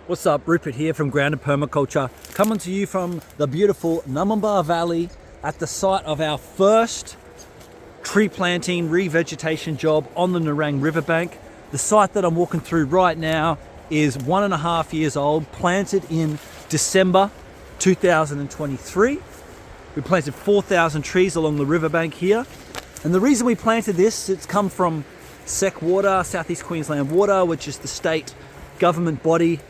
What's up, Rupert here from Grounded Permaculture, coming to you from the beautiful Numbamba Valley at the site of our first tree planting revegetation job on the Nerang riverbank. The site that I'm walking through right now is 1.5 years old, planted in December 2023. We planted 4,000 trees along the riverbank here. And the reason we planted this, it's come from SEC Water, Southeast Queensland Water, which is the state government body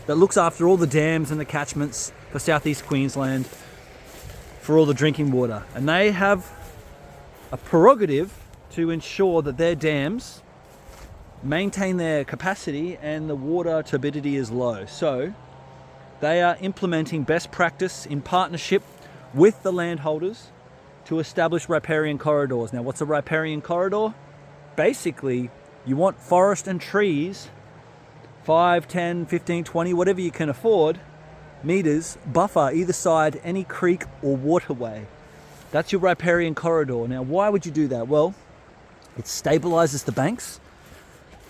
that looks after all the dams and the catchments for Southeast Queensland for all the drinking water. And they have a prerogative to ensure that their dams maintain their capacity and the water turbidity is low. So they are implementing best practice in partnership with the landholders to establish riparian corridors. Now, what's a riparian corridor? Basically, you want forest and trees 5, 10, 15, 20, whatever you can afford, meters buffer either side any creek or waterway. That's your riparian corridor. Now, why would you do that? Well, it stabilizes the banks,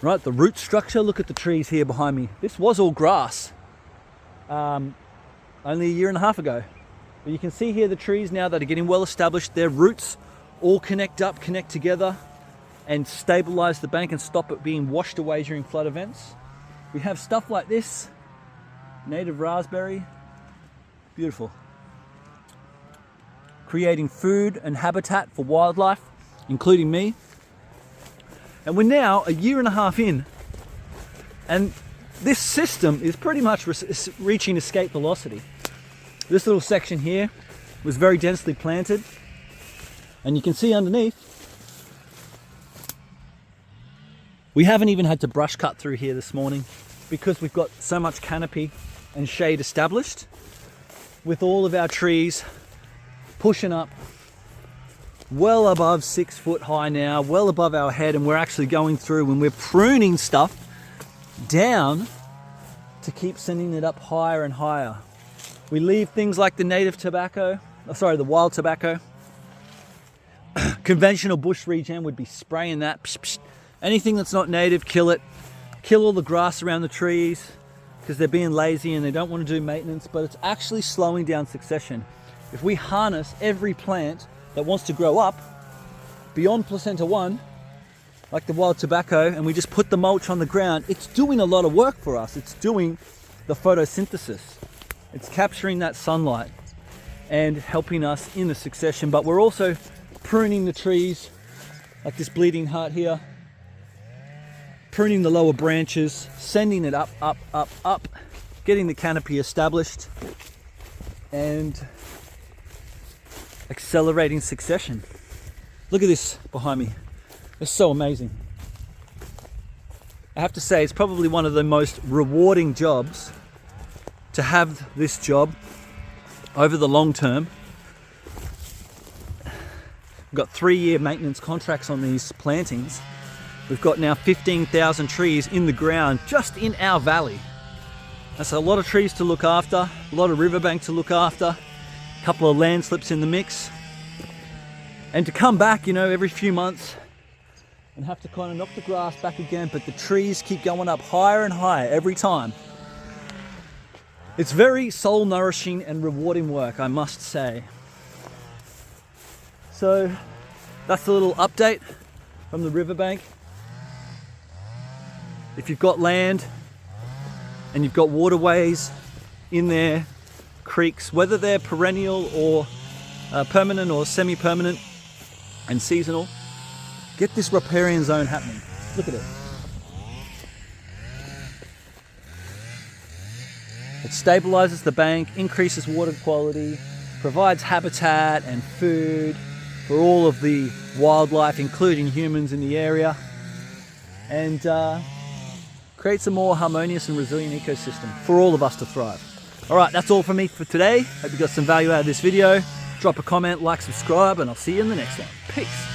right? The root structure, look at the trees here behind me. This was all grass only 1.5 years ago. But you can see here the trees now that are getting well established, their roots all connect together and stabilize the bank and stop it being washed away during flood events. We have stuff like this, native raspberry, beautiful. Creating food and habitat for wildlife, including me. And we're now 1.5 years in, and this system is pretty much reaching escape velocity. This little section here was very densely planted, and you can see underneath, we haven't even had to brush cut through here this morning because we've got so much canopy and shade established with all of our trees pushing up well above 6 foot high now, well above our head, and we're actually going through and we're pruning stuff down to keep sending it up higher and higher. We leave things like the native tobacco, the wild tobacco. Conventional bush regen would be spraying that. Psh, psh. Anything that's not native, kill it. Kill all the grass around the trees because they're being lazy and they don't want to do maintenance, but it's actually slowing down succession. If we harness every plant that wants to grow up beyond placenta 1, like the wild tobacco, and we just put the mulch on the ground, it's doing a lot of work for us. It's doing the photosynthesis. It's capturing that sunlight and helping us in the succession, but we're also pruning the trees, like this bleeding heart here, pruning the lower branches, sending it up, up, up, up, getting the canopy established, and accelerating succession. Look at this behind me. It's so amazing. I have to say, it's probably one of the most rewarding jobs to have this job over the long term. We've got 3-year maintenance contracts on these plantings. We've got now 15,000 trees in the ground just in our valley. That's a lot of trees to look after, a lot of riverbank to look after, a couple of landslips in the mix. And to come back, every few months and have to kind of knock the grass back again, but the trees keep going up higher and higher every time. It's very soul nourishing and rewarding work, I must say. So that's a little update from the riverbank. If you've got land and you've got waterways in there, creeks, whether they're perennial or permanent or semi-permanent and seasonal, get this riparian zone happening. Look at it. It stabilizes the bank, increases water quality, provides habitat and food for all of the wildlife, including humans in the area, and creates a more harmonious and resilient ecosystem for all of us to thrive. All right, that's all from me for today. Hope you got some value out of this video. Drop a comment, like, subscribe, and I'll see you in the next one. Peace.